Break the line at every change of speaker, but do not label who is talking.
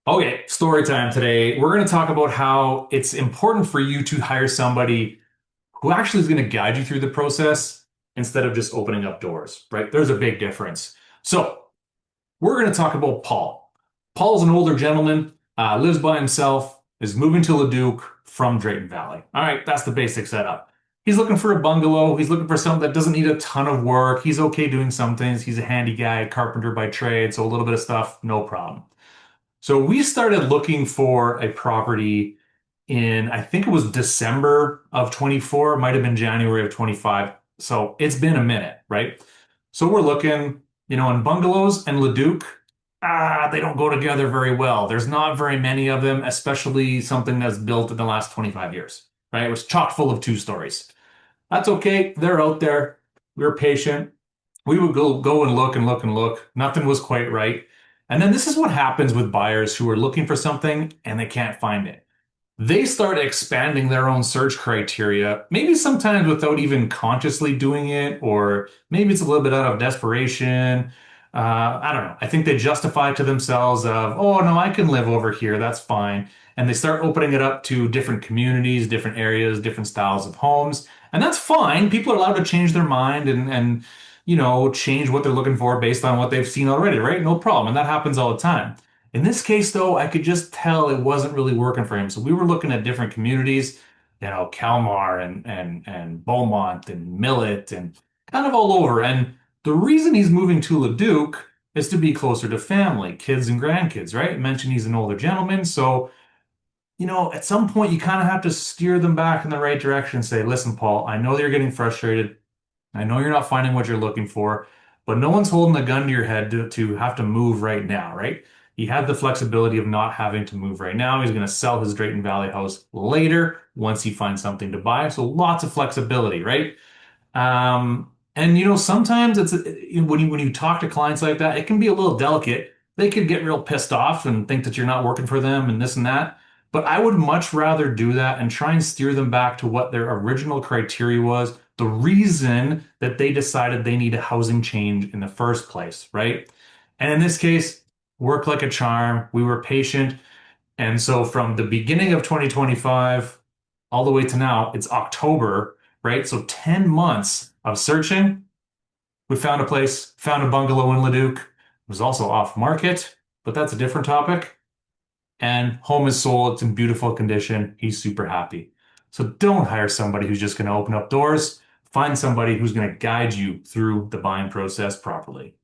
Okay, story time today. We're going to talk about how it's important for you to hire somebody who actually is going to guide you through the process instead of just opening up doors, right? There's a big difference. So, we're going to talk about Paul. Paul's an older gentleman, lives by himself, is moving to Leduc from Drayton Valley. All right, that's the basic setup. He's looking for a bungalow. He's looking for something that doesn't need a ton of work. He's okay doing some things. He's a handy guy, carpenter by trade, so a little bit of stuff, no problem. So we started looking for a property in, I think it was December of 24, it might have been January of 25. So it's been a minute, right? So we're looking, in bungalows and Leduc, they don't go together very well. There's not very many of them, especially something that's built in the last 25 years, right? It was chock full of two stories. That's okay. They're out there. We were patient. We would go and look and look and look. Nothing was quite right. And then this is what happens with buyers who are looking for something and they can't find it. They start expanding their own search criteria, maybe sometimes without even consciously doing it, or maybe it's a little bit out of desperation. I don't know. I think they justify it to themselves of, oh, no, I can live over here. That's fine. And they start opening it up to different communities, different areas, different styles of homes. And that's fine. People are allowed to change their mind and change what they're looking for based on what they've seen already, right? No problem. And that happens all the time. In this case, though, I could just tell it wasn't really working for him. So we were looking at different communities, Kalmar and Beaumont and Millet and kind of all over. And the reason he's moving to Leduc is to be closer to family, kids and grandkids, right? I mentioned he's an older gentleman. So, at some point you kind of have to steer them back in the right direction and say, listen, Paul, I know you're getting frustrated. I know you're not finding what you're looking for, but no one's holding a gun to your head to have to move right now, right? He had the flexibility of not having to move right now. He's going to sell his Drayton Valley house later once he finds something to buy. So lots of flexibility, right? And sometimes when you talk to clients like that, it can be a little delicate. They could get real pissed off and think that you're not working for them and this and that. But I would much rather do that and try and steer them back to what their original criteria was, the reason that they decided they need a housing change in the first place, right? And in this case, worked like a charm. We were patient. And so from the beginning of 2025 all the way to now, it's October, right? So 10 months of searching. We found a place, found a bungalow in Leduc. It was also off market, but that's a different topic. And home is sold. It's in beautiful condition. He's super happy. So don't hire somebody who's just going to open up doors. Find somebody who's going to guide you through the buying process properly.